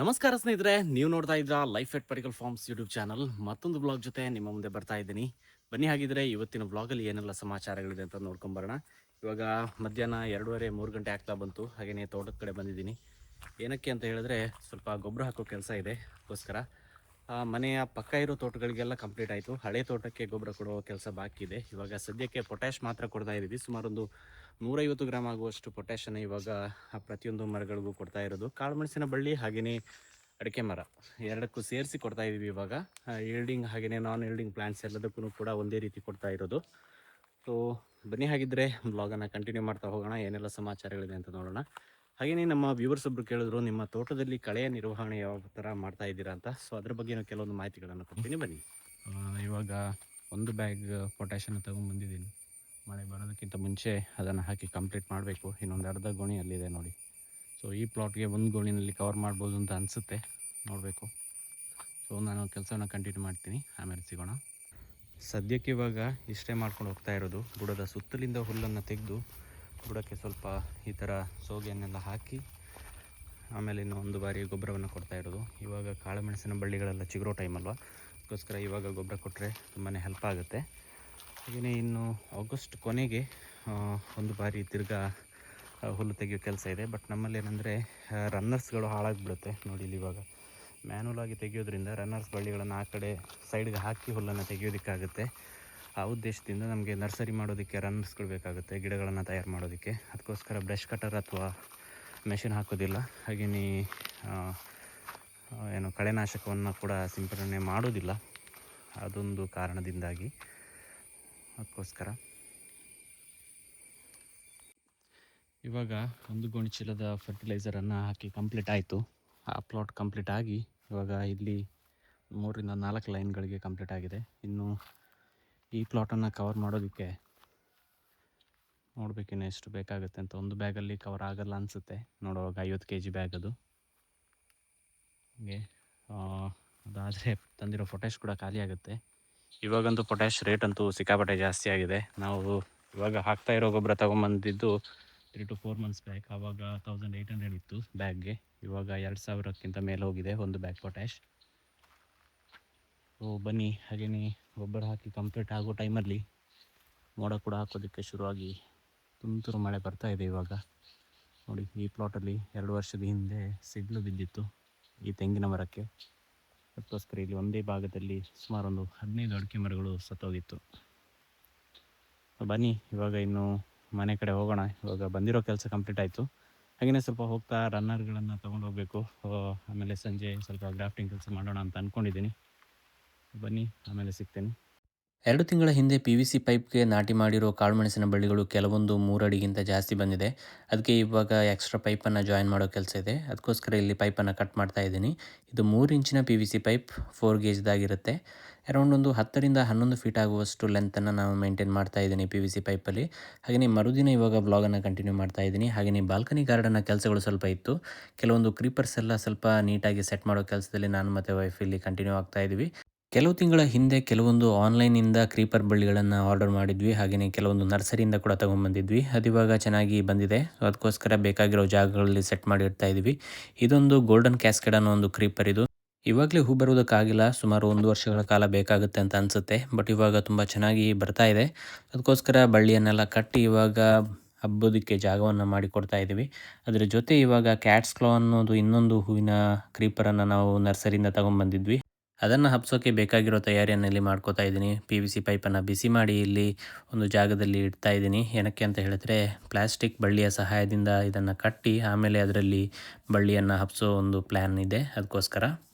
ನಮಸ್ಕಾರ ಸ್ನೇಹಿತರೆ, ನೀವು ನೋಡ್ತಾ ಇದ್ರ life at particle farms YouTube channel ಮತ್ತೊಂದು ಬ್ಲಾಗ್ ಜೊತೆ ನಿಮ್ಮ ಮುಂದೆ ಬರ್ತಾ ಇದ್ದೀನಿ. ಬನ್ನಿ ಹಾಗಿದ್ರೆ ಇವತ್ತಿನ ಬ್ಲಾಗಲ್ಲಿ ಏನೆಲ್ಲ ಸಮಾಚಾರಗಳಿದೆ ಅಂತ ನೋಡ್ಕೊಂಬರೋಣ. ಇವಾಗ ಮಧ್ಯಾಹ್ನ 2:30 3 ಗಂಟೆ ಆಗ್ತಾ ಬಂತು. ಹಾಗೆಯೇ ತೋಟದ ಕಡೆ ಬಂದಿದ್ದೀನಿ. ಏನಕ್ಕೆ ಅಂತ ಹೇಳಿದ್ರೆ ಸ್ವಲ್ಪ ಗೊಬ್ಬರ ಹಾಕೋ ಕೆಲಸ ಇದೆ. ಅದಕ್ಕೋಸ್ಕರ ಮನೆಯ ಪಕ್ಕ ಇರೋ ತೋಟಗಳಿಗೆಲ್ಲ ಕಂಪ್ಲೀಟ್ ಆಯಿತು. ಹಳೆ ತೋಟಕ್ಕೆ ಗೊಬ್ಬರ ಕೊಡೋ ಕೆಲಸ ಬಾಕಿ ಇದೆ. ಇವಾಗ ಸದ್ಯಕ್ಕೆ ಪೊಟ್ಯಾಶ್ ಮಾತ್ರ ಕೊಡ್ತಾ ಇದ್ದೀವಿ. ಸುಮಾರೊಂದು 150 ಗ್ರಾಮ್ ಆಗುವಷ್ಟು ಪೊಟ್ಯಾಶನ್ನು ಇವಾಗ ಪ್ರತಿಯೊಂದು ಮರಗಳಿಗೂ ಕೊಡ್ತಾ ಇರೋದು. ಕಾಳುಮೆಣಸಿನ ಬಳ್ಳಿ ಹಾಗೆಯೇ ಅಡಿಕೆ ಮರ ಎರಡಕ್ಕೂ ಸೇರಿಸಿ ಕೊಡ್ತಾ ಇದ್ದೀವಿ ಇವಾಗ. ಈಲ್ಡಿಂಗ್ ಹಾಗೆಯೇ ನಾನ್ ಈಲ್ಡಿಂಗ್ ಪ್ಲಾಂಟ್ಸ್ ಎಲ್ಲದಕ್ಕೂ ಕೂಡ ಒಂದೇ ರೀತಿ ಕೊಡ್ತಾ ಇರೋದು. ಸೊ ಬನ್ನಿ ಹಾಗಿದ್ದರೆ ಬ್ಲಾಗನ್ನು ಕಂಟಿನ್ಯೂ ಮಾಡ್ತಾ ಹೋಗೋಣ. ಏನೆಲ್ಲ ಸಮಾಚಾರಗಳಿದೆ ಅಂತ ನೋಡೋಣ. ಹಾಗೆಯೇ ನಮ್ಮ ವ್ಯೂವರ್ಸ್ ಒಬ್ಬರು ಕೇಳಿದ್ರು, ನಿಮ್ಮ ತೋಟದಲ್ಲಿ ಕಳೆಯ ನಿರ್ವಹಣೆ ಯಾವ ಥರ ಮಾಡ್ತಾ ಇದ್ದೀರಾ ಅಂತ. ಸೊ ಅದ್ರ ಬಗ್ಗೆ ಕೆಲವೊಂದು ಮಾಹಿತಿಗಳನ್ನು ಕೊಡ್ತೀನಿ ಬನ್ನಿ. ಇವಾಗ ಒಂದು ಬ್ಯಾಗ್ ಪೊಟ್ಯಾಶನ್ನು ತೊಗೊಂಡ್ಬಂದಿದ್ದೀನಿ. ಮಳೆ ಬರೋದಕ್ಕಿಂತ ಮುಂಚೆ ಅದನ್ನು ಹಾಕಿ ಕಂಪ್ಲೀಟ್ ಮಾಡಬೇಕು. ಇನ್ನೊಂದು ಅರ್ಧ ಗೋಣಿ ಅಲ್ಲಿದೆ ನೋಡಿ. ಸೊ ಈ ಪ್ಲಾಟ್ಗೆ ಒಂದು ಗೋಣಿನಲ್ಲಿ ಕವರ್ ಮಾಡ್ಬೋದು ಅಂತ ಅನಿಸುತ್ತೆ, ನೋಡಬೇಕು. ಸೊ ನಾನು ಕೆಲಸವನ್ನು ಕಂಟಿನ್ಯೂ ಮಾಡ್ತೀನಿ, ಆಮೇಲೆ ಸಿಗೋಣ. ಸದ್ಯಕ್ಕೆ ಇವಾಗ ಇಷ್ಟೇ ಮಾಡ್ಕೊಂಡು ಹೋಗ್ತಾ ಇರೋದು. ಬುಡದ ಸುತ್ತಲಿಂದ ಹುಲ್ಲನ್ನು ತೆಗೆದು ಬುಡಕ್ಕೆ ಸ್ವಲ್ಪ ಈ ಥರ ಸೋಗೆಯನ್ನೆಲ್ಲ ಹಾಕಿ ಆಮೇಲೆ ಇನ್ನೂ ಒಂದು ಬಾರಿ ಗೊಬ್ಬರವನ್ನು ಕೊಡ್ತಾ ಇರೋದು. ಇವಾಗ ಕಾಳುಮೆಣಸಿನ ಬಳ್ಳಿಗಳೆಲ್ಲ ಚಿಗುರೋ ಟೈಮ್ ಅಲ್ವಾ, ಅದಕ್ಕೋಸ್ಕರ ಇವಾಗ ಗೊಬ್ಬರ ಕೊಟ್ಟರೆ ತುಂಬಾ ಹೆಲ್ಪ್ ಆಗುತ್ತೆ. ಹಾಗೆಯೇ ಇನ್ನು ಆಗಸ್ಟ್ ಕೊನೆಗೆ ಒಂದು ಬಾರಿ ತಿರ್ಗಾ ಹುಲ್ಲು ತೆಗೆಯೋ ಕೆಲಸ ಇದೆ. ಬಟ್ ನಮ್ಮಲ್ಲಿ ಏನಂದರೆ ರನ್ನರ್ಸ್ಗಳು ಹಾಳಾಗಿಬಿಡುತ್ತೆ ನೋಡಿ. ಇಲ್ಲಿ ಇವಾಗ ಮ್ಯಾನ್ಯಲ್ ಆಗಿ ತೆಗೆಯೋದ್ರಿಂದ ರನ್ನರ್ಸ್ ಬಳ್ಳಿಗಳನ್ನು ಆ ಕಡೆ ಸೈಡ್ಗೆ ಹಾಕಿ ಹುಲ್ಲನ್ನು ತೆಗೆಯೋದಕ್ಕಾಗುತ್ತೆ. ಆ ಉದ್ದೇಶದಿಂದ ನಮಗೆ ನರ್ಸರಿ ಮಾಡೋದಕ್ಕೆ ರನ್ನರ್ಸ್ಗಳು ಬೇಕಾಗುತ್ತೆ, ಗಿಡಗಳನ್ನು ತಯಾರು ಮಾಡೋದಕ್ಕೆ. ಅದಕ್ಕೋಸ್ಕರ ಬ್ರಷ್ ಕಟರ್ ಅಥವಾ ಮೆಷಿನ್ ಹಾಕೋದಿಲ್ಲ. ಹಾಗೆಯೇ ಏನು ಕಳೆನಾಶಕವನ್ನು ಕೂಡ ಸಿಂಪಡಣೆ ಮಾಡೋದಿಲ್ಲ, ಅದೊಂದು ಕಾರಣದಿಂದಾಗಿ. ಅದಕ್ಕೋಸ್ಕರ ಇವಾಗ ಒಂದು ಗೋಣಿ ಚೀಲದ ಫರ್ಟಿಲೈಸರನ್ನು ಹಾಕಿ ಕಂಪ್ಲೀಟ್ ಆಯಿತು. ಆ ಪ್ಲಾಟ್ ಕಂಪ್ಲೀಟ್ ಆಗಿ ಇವಾಗ ಇಲ್ಲಿ 3 ರಿಂದ 4 ಲೈನ್ಗಳಿಗೆ ಕಂಪ್ಲೀಟ್ ಆಗಿದೆ. ಇನ್ನು ಈ ಪ್ಲಾಟನ್ನು ಕವರ್ ಮಾಡೋದಕ್ಕೆ ನೋಡಬೇಕಿನ್ನು ಎಷ್ಟು ಬೇಕಾಗುತ್ತೆ ಅಂತ. ಒಂದು ಬ್ಯಾಗಲ್ಲಿ ಕವರ್ ಆಗಲ್ಲ ಅನಿಸುತ್ತೆ, ನೋಡುವಾಗ 50 kg ಬ್ಯಾಗ್ ಅದು. ಹಾಗೆ ಅದಾದರೆ ತಂದಿರೋ ಪೊಟ್ಯಾಶ್ ಕೂಡ ಖಾಲಿ ಆಗುತ್ತೆ. ಇವಾಗಂತೂ ಪೊಟ್ಯಾಶ್ ರೇಟ್ ಅಂತೂ ಸಿಕ್ಕಾಪಟ್ಟೆ ಜಾಸ್ತಿ ಆಗಿದೆ. ನಾವು ಇವಾಗ ಹಾಕ್ತಾ ಇರೋ ಗೊಬ್ಬರ ತೊಗೊಂಬಂದಿದ್ದು 3 to 4 months ಬ್ಯಾಕ್. ಆವಾಗ 1800 ಇತ್ತು ಬ್ಯಾಗ್ಗೆ. ಇವಾಗ 2000ಕ್ಕಿಂತ ಮೇಲೆ ಹೋಗಿದೆ ಒಂದು ಬ್ಯಾಗ್ ಪೊಟ್ಯಾಶ್. ಸೊ ಬನ್ನಿ, ಹಾಗೆಯೇ ಗೊಬ್ಬರ ಹಾಕಿ ಕಂಪ್ಲೀಟ್ ಆಗೋ ಟೈಮಲ್ಲಿ ಮೋಡ ಕೂಡ ಹಾಕೋದಕ್ಕೆ ಶುರುವಾಗಿ ತುಂತುರು ಮಳೆ ಬರ್ತಾ ಇದೆ ಇವಾಗ ನೋಡಿ. ಈ ಪ್ಲಾಟಲ್ಲಿ 2 ವರ್ಷದ ಹಿಂದೆ ಸಿಡ್ಲು ಬಿದ್ದಿತ್ತು ಈ ತೆಂಗಿನ ಮರಕ್ಕೆ. ಅದಕ್ಕೋಸ್ಕರ ಇಲ್ಲಿ ಒಂದೇ ಭಾಗದಲ್ಲಿ ಸುಮಾರೊಂದು 15 ಅಡಿಕೆ ಮರಗಳು ಸತ್ತೋಗಿತ್ತು. ಬನ್ನಿ ಇವಾಗ ಇನ್ನು ಮನೆ ಕಡೆ ಹೋಗೋಣ. ಇವಾಗ ಬಂದಿರೋ ಕೆಲಸ ಕಂಪ್ಲೀಟ್ ಆಯಿತು. ಹಾಗೆಯೇ ಸ್ವಲ್ಪ ಹೋಗ್ತಾ ರನ್ನರ್ಗಳನ್ನು ತೊಗೊಂಡು ಹೋಗಬೇಕು. ಆಮೇಲೆ ಸಂಜೆ ಸ್ವಲ್ಪ ಗ್ರಾಫ್ಟಿಂಗ್ ಕೆಲಸ ಮಾಡೋಣ ಅಂತ ಅಂದ್ಕೊಂಡಿದ್ದೀನಿ. ಬನ್ನಿ, ಆಮೇಲೆ ಸಿಗ್ತೇನೆ. 2 ತಿಂಗಳ ಹಿಂದೆ PVC ಪೈಪ್ಗೆ ನಾಟಿ ಮಾಡಿರೋ ಕಾಳುಮೆಣಸಿನ ಬಳ್ಳಿಗಳು ಕೆಲವೊಂದು 3 ಅಡಿಗಿಂತ ಜಾಸ್ತಿ ಬಂದಿದೆ. ಅದಕ್ಕೆ ಇವಾಗ ಎಕ್ಸ್ಟ್ರಾ ಪೈಪನ್ನು ಜಾಯಿನ್ ಮಾಡೋ ಕೆಲಸ ಇದೆ. ಅದಕ್ಕೋಸ್ಕರ ಇಲ್ಲಿ ಪೈಪನ್ನು ಕಟ್ ಮಾಡ್ತಾ ಇದ್ದೀನಿ. ಇದು 3 ಇಂಚಿನ PVC ಪೈಪ್ 4 ಗೇಜ್ದಾಗಿರುತ್ತೆ. ಅರೌಂಡ್ ಒಂದು 10 ರಿಂದ 11 ಫೀಟ್ ಆಗುವಷ್ಟು ಲೆಂತನ್ನು ನಾವು ಮೇಂಟೈನ್ ಮಾಡ್ತಾ ಇದ್ದೀನಿ PVC ಪೈಪಲ್ಲಿ. ಹಾಗೆಯೇ ಮರುದಿನ ಇವಾಗ ಬ್ಲಾಗನ್ನು ಕಂಟಿನ್ಯೂ ಮಾಡ್ತಾ ಇದ್ದೀನಿ. ಹಾಗೆಯೇ ಬಾಲ್ಕನಿ ಗಾರ್ಡನ್ನ ಕೆಲಸಗಳು ಸ್ವಲ್ಪ ಇತ್ತು. ಕೆಲವೊಂದು ಕ್ರೀಪರ್ಸ್ ಎಲ್ಲ ಸ್ವಲ್ಪ ನೀಟಾಗಿ ಸೆಟ್ ಮಾಡೋ ಕೆಲಸದಲ್ಲಿ ನಾನು ಮತ್ತು ವೈಫ್ ಇಲ್ಲಿ ಕಂಟಿನ್ಯೂ ಆಗ್ತಾ ಇದ್ದೀವಿ. ಕೆಲವು ತಿಂಗಳ ಹಿಂದೆ ಕೆಲವೊಂದು ಆನ್ಲೈನಿಂದ ಕ್ರೀಪರ್ ಬಳ್ಳಿಗಳನ್ನು ಆರ್ಡರ್ ಮಾಡಿದ್ವಿ. ಹಾಗೆಯೇ ಕೆಲವೊಂದು ನರ್ಸರಿಯಿಂದ ಕೂಡ ತೊಗೊಂಬಂದಿದ್ವಿ. ಅದು ಇವಾಗ ಚೆನ್ನಾಗಿ ಬಂದಿದೆ. ಅದಕ್ಕೋಸ್ಕರ ಬೇಕಾಗಿರೋ ಜಾಗಗಳಲ್ಲಿ ಸೆಟ್ ಮಾಡಿ ಇಡ್ತಾ ಇದ್ದೀವಿ. ಇದೊಂದು ಗೋಲ್ಡನ್ ಕ್ಯಾಸ್ಕೇಡ್ ಅನ್ನೋ ಒಂದು ಕ್ರೀಪರ್ ಇದು. ಇವಾಗಲೇ ಹೂ ಬರುವುದಕ್ಕಾಗಿಲ್ಲ, ಸುಮಾರು 1 ವರ್ಷಗಳ ಕಾಲ ಬೇಕಾಗುತ್ತೆ ಅಂತ ಅನಿಸುತ್ತೆ. ಬಟ್ ಇವಾಗ ತುಂಬ ಚೆನ್ನಾಗಿ ಬರ್ತಾ ಇದೆ. ಅದಕ್ಕೋಸ್ಕರ ಬಳ್ಳಿಯನ್ನೆಲ್ಲ ಕಟ್ಟಿ ಇವಾಗ ಹಬ್ಬೋದಕ್ಕೆ ಜಾಗವನ್ನು ಮಾಡಿಕೊಡ್ತಾ ಇದ್ದೀವಿ. ಅದರ ಜೊತೆ ಇವಾಗ ಕ್ಯಾಟ್ಸ್ ಕ್ಲೋ ಅನ್ನೋದು ಇನ್ನೊಂದು ಹೂವಿನ ಕ್ರೀಪರನ್ನು ನಾವು ನರ್ಸರಿಯಿಂದ ತೊಗೊಂಬಂದಿದ್ವಿ. ಅದನ್ನು ಹಬ್ಸೋಕ್ಕೆ ಬೇಕಾಗಿರೋ ತಯಾರಿಯನ್ನು ಇಲ್ಲಿ ಮಾಡ್ಕೋತಾ ಇದ್ದೀನಿ. PVC ಪೈಪನ್ನು ಬಿಸಿ ಮಾಡಿ ಇಲ್ಲಿ ಒಂದು ಜಾಗದಲ್ಲಿ ಇಡ್ತಾ ಇದ್ದೀನಿ. ಏನಕ್ಕೆ ಅಂತ ಹೇಳಿದ್ರೆ ಪ್ಲಾಸ್ಟಿಕ್ ಬಳ್ಳಿಯ ಸಹಾಯದಿಂದ ಇದನ್ನು ಕಟ್ಟಿ ಆಮೇಲೆ ಅದರಲ್ಲಿ ಬಳ್ಳಿಯನ್ನು ಹಬ್ಸೋ ಒಂದು ಪ್ಲ್ಯಾನ್ ಇದೆ. ಅದಕ್ಕೋಸ್ಕರ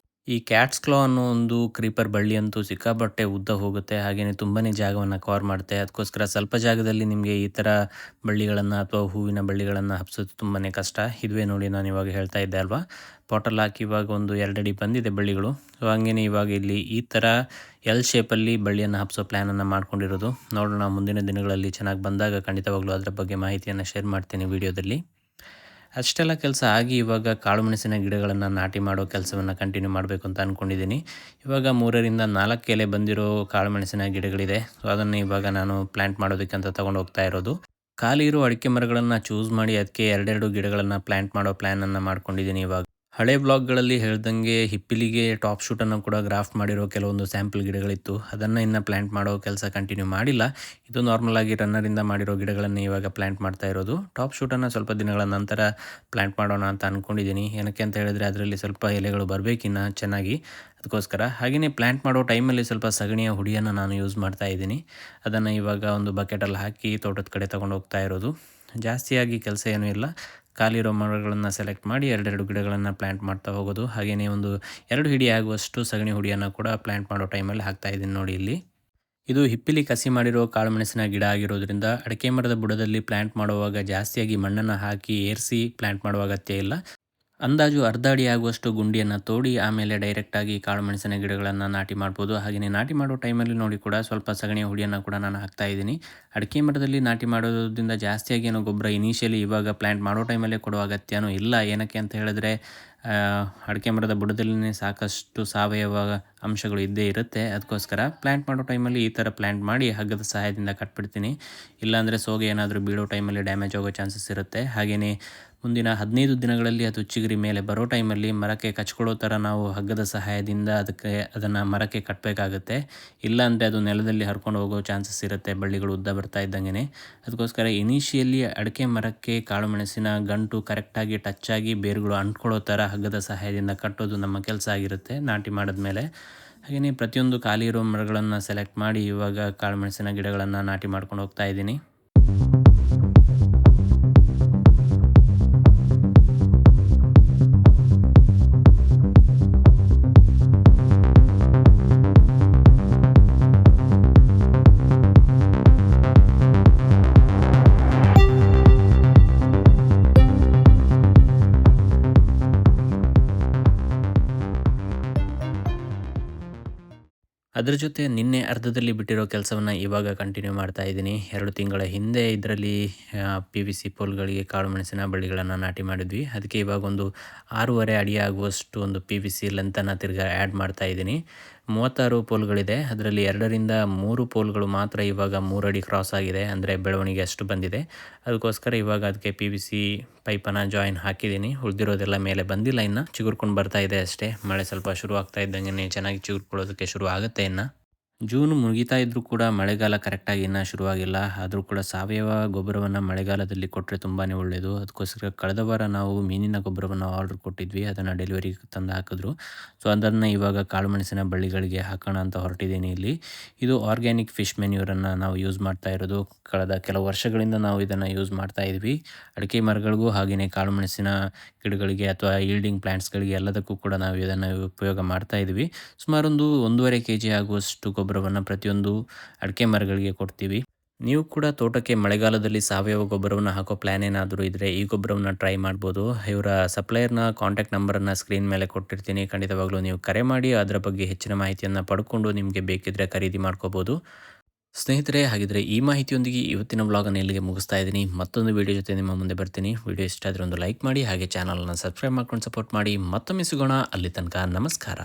ಈ ಕ್ಯಾಟ್ಸ್ ಕ್ಲೋ ಅನ್ನೋ ಒಂದು ಕ್ರೀಪರ್ ಬಳ್ಳಿ ಅಂತೂ ಸಿಕ್ಕಾಪಟ್ಟೆ ಉದ್ದ ಹೋಗುತ್ತೆ. ಹಾಗೆಯೇ ತುಂಬಾ ಜಾಗವನ್ನು ಕವರ್ ಮಾಡುತ್ತೆ. ಅದಕ್ಕೋಸ್ಕರ ಸ್ವಲ್ಪ ಜಾಗದಲ್ಲಿ ನಿಮಗೆ ಈ ಥರ ಬಳ್ಳಿಗಳನ್ನು ಅಥವಾ ಹೂವಿನ ಬಳ್ಳಿಗಳನ್ನು ಹಬ್ಸೋದು ತುಂಬಾ ಕಷ್ಟ. ಇದುವೇ ನೋಡಿ ನಾನು ಇವಾಗ ಹೇಳ್ತಾ ಇದ್ದೆ ಅಲ್ವಾ, ಪಾಟಲ್ಲಿ ಹಾಕಿ ಇವಾಗ ಒಂದು 2 ಅಡಿ ಬಂದಿದೆ ಬಳ್ಳಿಗಳು. ಸೊ ಹಾಗೆಯೇ ಇವಾಗ ಇಲ್ಲಿ ಈ ಥರ L ಶೇಪಲ್ಲಿ ಬಳ್ಳಿಯನ್ನು ಹಬ್ಸೋ ಪ್ಲ್ಯಾನನ್ನು ಮಾಡ್ಕೊಂಡಿರೋದು. ನೋಡೋಣ ಮುಂದಿನ ದಿನಗಳಲ್ಲಿ ಚೆನ್ನಾಗಿ ಬಂದಾಗ ಖಂಡಿತವಾಗ್ಲೂ ಅದರ ಬಗ್ಗೆ ಮಾಹಿತಿಯನ್ನು ಶೇರ್ ಮಾಡ್ತೀನಿ ವಿಡಿಯೋದಲ್ಲಿ. ಅಷ್ಟೆಲ್ಲ ಕೆಲಸ ಆಗಿ ಇವಾಗ ಕಾಳುಮೆಣಸಿನ ಗಿಡಗಳನ್ನು ನಾಟಿ ಮಾಡೋ ಕೆಲಸವನ್ನು ಕಂಟಿನ್ಯೂ ಮಾಡಬೇಕು ಅಂತ ಅಂದ್ಕೊಂಡಿದ್ದೀನಿ. ಇವಾಗ 3 ರಿಂದ 4 ಎಲೆ ಬಂದಿರೋ ಕಾಳುಮೆಣಸಿನ ಗಿಡಗಳಿದೆ. ಸೊ ಅದನ್ನು ಇವಾಗ ನಾನು ಪ್ಲ್ಯಾಂಟ್ ಮಾಡೋದಕ್ಕೆ ಅಂತ ತೊಗೊಂಡು ಹೋಗ್ತಾ ಇರೋದು. ಖಾಲಿ ಇರೋ ಅಡಿಕೆ ಮರಗಳನ್ನು ಚೂಸ್ ಮಾಡಿ ಅದಕ್ಕೆ 2 ಗಿಡಗಳನ್ನು ಪ್ಲ್ಯಾಂಟ್ ಮಾಡೋ ಪ್ಲ್ಯಾನನ್ನು ಮಾಡ್ಕೊಂಡಿದ್ದೀನಿ ಇವಾಗ. ಹಳೆ ಬ್ಲಾಗ್ಗಳಲ್ಲಿ ಹೇಳ್ದಂಗೆ ಹಿಪ್ಪಿಲಿಗೆ ಟಾಪ್ ಶೂಟನ್ನು ಕೂಡ ಗ್ರಾಫ್ಟ್ ಮಾಡಿರೋ ಕೆಲವೊಂದು ಸ್ಯಾಂಪಲ್ ಗಿಡಗಳಿತ್ತು. ಅದನ್ನು ಇನ್ನು ಪ್ಲ್ಯಾಂಟ್ ಮಾಡೋ ಕೆಲಸ ಕಂಟಿನ್ಯೂ ಮಾಡಿಲ್ಲ. ಇದು ನಾರ್ಮಲ್ ಆಗಿ ರನ್ನರಿಂದ ಮಾಡಿರೋ ಗಿಡಗಳನ್ನು ಇವಾಗ ಪ್ಲ್ಯಾಂಟ್ ಮಾಡ್ತಾ ಇರೋದು. ಟಾಪ್ ಶೂಟನ್ನು ಸ್ವಲ್ಪ ದಿನಗಳ ನಂತರ ಪ್ಲ್ಯಾಂಟ್ ಮಾಡೋಣ ಅಂತ ಅಂದ್ಕೊಂಡಿದ್ದೀನಿ. ಏನಕ್ಕೆ ಅಂತ ಹೇಳಿದ್ರೆ ಅದರಲ್ಲಿ ಸ್ವಲ್ಪ ಎಲೆಗಳು ಬರಬೇಕಿನ್ನ ಚೆನ್ನಾಗಿ, ಅದಕ್ಕೋಸ್ಕರ. ಹಾಗೆಯೇ ಪ್ಲ್ಯಾಂಟ್ ಮಾಡೋ ಟೈಮಲ್ಲಿ ಸ್ವಲ್ಪ ಸಗಣಿಯ ಹುಡಿಯನ್ನು ನಾನು ಯೂಸ್ ಮಾಡ್ತಾ ಇದ್ದೀನಿ. ಅದನ್ನು ಇವಾಗ ಒಂದು ಬಕೆಟಲ್ಲಿ ಹಾಕಿ ತೋಟದ ಕಡೆ ತೊಗೊಂಡು ಹೋಗ್ತಾ ಇರೋದು. ಜಾಸ್ತಿಯಾಗಿ ಕೆಲಸ ಏನೂ ಇಲ್ಲ. ಖಾಲಿರೋ ಮರಗಳನ್ನು ಸೆಲೆಕ್ಟ್ ಮಾಡಿ ಎರಡೆರಡು ಗಿಡಗಳನ್ನು ಪ್ಲ್ಯಾಂಟ್ ಮಾಡ್ತಾ ಹೋಗೋದು. ಹಾಗೆಯೇ ಒಂದು 2 ಹಿಡಿ ಆಗುವಷ್ಟು ಸಗಣಿ ಹುಡಿಯನ್ನು ಕೂಡ ಪ್ಲ್ಯಾಂಟ್ ಮಾಡೋ ಟೈಮಲ್ಲಿ ಹಾಕ್ತಾ ಇದ್ದೀನಿ ನೋಡಿ ಇಲ್ಲಿ. ಇದು ಹಿಪ್ಪಿಲಿ ಕಸಿ ಮಾಡಿರೋ ಕಾಳುಮೆಣಸಿನ ಗಿಡ ಆಗಿರೋದ್ರಿಂದ ಅಡಿಕೆ ಮರದ ಬುಡದಲ್ಲಿ ಪ್ಲ್ಯಾಂಟ್ ಮಾಡುವಾಗ ಜಾಸ್ತಿಯಾಗಿ ಮಣ್ಣನ್ನು ಹಾಕಿ ಏರಿಸಿ ಪ್ಲ್ಯಾಂಟ್ ಮಾಡುವ ಅಗತ್ಯ ಇಲ್ಲ. ಅಂದಾಜು ಅರ್ಧ ಅಡಿ ಆಗುವಷ್ಟು ಗುಂಡಿಯನ್ನು ತೋಡಿ ಆಮೇಲೆ ಡೈರೆಕ್ಟಾಗಿ ಕಾಳುಮೆಣಸಿನ ಗಿಡಗಳನ್ನು ನಾಟಿ ಮಾಡ್ಬೋದು. ಹಾಗೆಯೇ ನಾಟಿ ಮಾಡೋ ಟೈಮಲ್ಲಿ ನೋಡಿ ಕೂಡ ಸ್ವಲ್ಪ ಸಗಣಿಯ ಹುಡಿಯನ್ನು ಕೂಡ ನಾನು ಹಾಕ್ತಾ ಇದ್ದೀನಿ. ಅಡಿಕೆ ಮರದಲ್ಲಿ ನಾಟಿ ಮಾಡೋದ್ರಿಂದ ಜಾಸ್ತಿಯಾಗಿ ಏನೋ ಗೊಬ್ಬರ ಇನಿಷಿಯಲಿ ಇವಾಗ ಪ್ಲ್ಯಾಂಟ್ ಮಾಡೋ ಟೈಮಲ್ಲೇ ಕೊಡೋ ಅಗತ್ಯನೂ ಇಲ್ಲ. ಏನಕ್ಕೆ ಅಂತ ಹೇಳಿದ್ರೆ ಅಡಿಕೆ ಮರದ ಬುಡದಲ್ಲಿನೇ ಸಾಕಷ್ಟು ಸಾವಯವ ಅಂಶಗಳು ಇದ್ದೇ ಇರುತ್ತೆ. ಅದಕ್ಕೋಸ್ಕರ ಪ್ಲ್ಯಾಂಟ್ ಮಾಡೋ ಟೈಮಲ್ಲಿ ಈ ಥರ ಪ್ಲ್ಯಾಂಟ್ ಮಾಡಿ ಹಗ್ಗದ ಸಹಾಯದಿಂದ ಕಟ್ಬಿಡ್ತೀನಿ. ಇಲ್ಲಾಂದರೆ ಸೋಗೆ ಏನಾದರೂ ಬೀಳೋ ಟೈಮಲ್ಲಿ ಡ್ಯಾಮೇಜ್ ಆಗೋ ಚಾನ್ಸಸ್ ಇರುತ್ತೆ. ಹಾಗೆಯೇ ಮುಂದಿನ 15 ದಿನಗಳಲ್ಲಿ ಅದು ಚಿಗುರಿ ಮೇಲೆ ಬರೋ ಟೈಮಲ್ಲಿ ಮರಕ್ಕೆ ಕಚ್ಕೊಳ್ಳೋ ಥರ ನಾವು ಹಗ್ಗದ ಸಹಾಯದಿಂದ ಅದನ್ನು ಮರಕ್ಕೆ ಕಟ್ಟಬೇಕಾಗುತ್ತೆ. ಇಲ್ಲಾಂದರೆ ಅದು ನೆಲದಲ್ಲಿ ಹರ್ಕೊಂಡು ಹೋಗೋ ಚಾನ್ಸಸ್ ಇರುತ್ತೆ ಬಳ್ಳಿಗಳು ಉದ್ದ ಬರ್ತಾ ಇದ್ದಂಗೆ. ಅದಕ್ಕೋಸ್ಕರ ಇನಿಷಿಯಲಿ ಅಡಿಕೆ ಮರಕ್ಕೆ ಕಾಳುಮೆಣಸಿನ ಗಂಟು ಕರೆಕ್ಟಾಗಿ ಟಚ್ ಆಗಿ ಬೇರುಗಳು ಅಂಟ್ಕೊಳ್ಳೋ ಥರ ಹಗ್ಗದ ಸಹಾಯದಿಂದ ಕಟ್ಟೋದು ನಮ್ಮ ಕೆಲಸ ಆಗಿರುತ್ತೆ ನಾಟಿ ಮಾಡಿದ್ಮೇಲೆ. ಹಾಗೆಯೇ ಪ್ರತಿಯೊಂದು ಖಾಲಿ ಇರೋ ಮರಗಳನ್ನು ಸೆಲೆಕ್ಟ್ ಮಾಡಿ ಇವಾಗ ಕಾಳುಮೆಣಸಿನ ಗಿಡಗಳನ್ನು ನಾಟಿ ಮಾಡ್ಕೊಂಡು ಹೋಗ್ತಾ ಇದ್ದೀನಿ. ಅದರ ಜೊತೆ ನಿನ್ನೆ ಅರ್ಧದಲ್ಲಿ ಬಿಟ್ಟಿರೋ ಕೆಲಸವನ್ನು ಇವಾಗ ಕಂಟಿನ್ಯೂ ಮಾಡ್ತಾ ಇದ್ದೀನಿ. 2 ತಿಂಗಳ ಹಿಂದೆ ಇದರಲ್ಲಿ PVC ಪೋಲ್ಗಳಿಗೆ ಕಾಳುಮೆಣಸಿನ ಬಳ್ಳಿಗಳನ್ನು ನಾಟಿ ಮಾಡಿದ್ವಿ. ಅದಕ್ಕೆ ಇವಾಗ ಒಂದು 6.5 ಅಡಿ ಆಗುವಷ್ಟು ಒಂದು PVC ಲೆಂತನ್ನು ತಿರ್ಗಾ ಆ್ಯಡ್ ಮಾಡ್ತಾ ಇದ್ದೀನಿ. 36 ಪೋಲ್ಗಳಿದೆ. ಅದರಲ್ಲಿ 2ರಿಂದ 3 ಪೋಲ್ಗಳು ಮಾತ್ರ ಇವಾಗ 3 ಅಡಿ ಕ್ರಾಸ್ ಆಗಿದೆ, ಅಂದರೆ ಬೆಳವಣಿಗೆ ಅಷ್ಟು ಬಂದಿದೆ. ಅದಕ್ಕೋಸ್ಕರ ಇವಾಗ ಅದಕ್ಕೆ PVC ಪೈಪನ್ನು ಜಾಯಿನ್ ಹಾಕಿದ್ದೀನಿ. ಉಳಿದಿರೋದೆಲ್ಲ ಮೇಲೆ ಬಂದಿಲ್ಲ, ಇನ್ನು ಚಿಗುರ್ಕೊಂಡು ಬರ್ತಾ ಇದೆ ಅಷ್ಟೇ. ಮಳೆ ಸ್ವಲ್ಪ ಶುರು ಆಗ್ತಾ ಇದ್ದಂಗೆ ಚೆನ್ನಾಗಿ ಚಿಗುರ್ಕೊಳ್ಳೋದಕ್ಕೆ ಶುರು ಆಗುತ್ತೆ. ಇನ್ನು ಜೂನ್ ಮುಗಿತಾ ಇದ್ದರೂ ಕೂಡ ಮಳೆಗಾಲ ಕರೆಕ್ಟಾಗಿ ಇನ್ನೂ ಶುರುವಾಗಿಲ್ಲ. ಆದರೂ ಕೂಡ ಸಾವಯವ ಗೊಬ್ಬರವನ್ನು ಮಳೆಗಾಲದಲ್ಲಿ ಕೊಟ್ಟರೆ ತುಂಬಾ ಒಳ್ಳೆಯದು. ಅದಕ್ಕೋಸ್ಕರ ಕಳೆದ ವಾರ ನಾವು ಮೀನಿನ ಗೊಬ್ಬರವನ್ನು ಆರ್ಡ್ರ್ ಕೊಟ್ಟಿದ್ವಿ. ಅದನ್ನು ಡೆಲಿವರಿಗೆ ತಂದು ಹಾಕಿದ್ರು. ಸೊ ಅದನ್ನು ಇವಾಗ ಕಾಳುಮೆಣಸಿನ ಬಳ್ಳಿಗಳಿಗೆ ಹಾಕೋಣ ಅಂತ ಹೊರಟಿದ್ದೀನಿ ಇಲ್ಲಿ. ಇದು ಆರ್ಗ್ಯಾನಿಕ್ ಫಿಶ್ ಮೆನ್ಯೂರನ್ನು ನಾವು ಯೂಸ್ ಮಾಡ್ತಾ ಇರೋದು. ಕಳೆದ ಕೆಲವು ವರ್ಷಗಳಿಂದ ನಾವು ಇದನ್ನು ಯೂಸ್ ಮಾಡ್ತಾ ಇದ್ವಿ. ಅಡಿಕೆ ಮರಗಳಿಗೂ ಹಾಗೆಯೇ ಕಾಳುಮೆಣಸಿನ ಗಿಡಗಳಿಗೆ ಅಥವಾ ಈಲ್ಡಿಂಗ್ ಪ್ಲ್ಯಾಂಟ್ಸ್ಗಳಿಗೆ ಎಲ್ಲದಕ್ಕೂ ಕೂಡ ನಾವು ಇದನ್ನು ಉಪಯೋಗ ಮಾಡ್ತಾ ಇದ್ವಿ. ಸುಮಾರೊಂದು 1.5 kg ಆಗುವಷ್ಟು ಗೊಬ್ಬರವನ್ನು ಪ್ರತಿಯೊಂದು ಅಡಿಕೆ ಮರಗಳಿಗೆ ಕೊಡ್ತೀವಿ. ನೀವು ಕೂಡ ತೋಟಕ್ಕೆ ಮಳೆಗಾಲದಲ್ಲಿ ಸಾವಯವ ಗೊಬ್ಬರವನ್ನು ಹಾಕೋ ಪ್ಲ್ಯಾನ್ ಏನಾದರೂ ಇದ್ದರೆ ಈ ಗೊಬ್ಬರವನ್ನು ಟ್ರೈ ಮಾಡ್ಬೋದು. ಇವರ ಸಪ್ಲೈಯರ್ನ ಕಾಂಟ್ಯಾಕ್ಟ್ ನಂಬರನ್ನು ಸ್ಕ್ರೀನ್ ಮೇಲೆ ಕೊಟ್ಟಿರ್ತೀನಿ. ಖಂಡಿತವಾಗ್ಲೂ ನೀವು ಕರೆ ಮಾಡಿ ಅದರ ಬಗ್ಗೆ ಹೆಚ್ಚಿನ ಮಾಹಿತಿಯನ್ನು ಪಡ್ಕೊಂಡು ನಿಮಗೆ ಬೇಕಿದ್ದರೆ ಖರೀದಿ ಮಾಡ್ಕೋಬೋದು. ಸ್ನೇಹಿತರೆ, ಹಾಗಿದ್ರೆ ಈ ಮಾಹಿತಿಯೊಂದಿಗೆ ಇವತ್ತಿನ ವ್ಲಾಗನ್ನು ಇಲ್ಲಿಗೆ ಮುಗಿಸ್ತಾ ಇದ್ದೀನಿ. ಮತ್ತೊಂದು ವಿಡಿಯೋ ಜೊತೆ ನಿಮ್ಮ ಮುಂದೆ ಬರ್ತೀನಿ. ವಿಡಿಯೋ ಇಷ್ಟ ಆದರೆ ಒಂದು ಲೈಕ್ ಮಾಡಿ, ಹಾಗೆ ಚಾನಲನ್ನು ಸಬ್ಸ್ಕ್ರೈಬ್ ಮಾಡ್ಕೊಂಡು ಸಪೋರ್ಟ್ ಮಾಡಿ. ಮತ್ತೊಮ್ಮೆ ಸಿಗೋಣ. ಅಲ್ಲಿ ತನಕ ನಮಸ್ಕಾರ.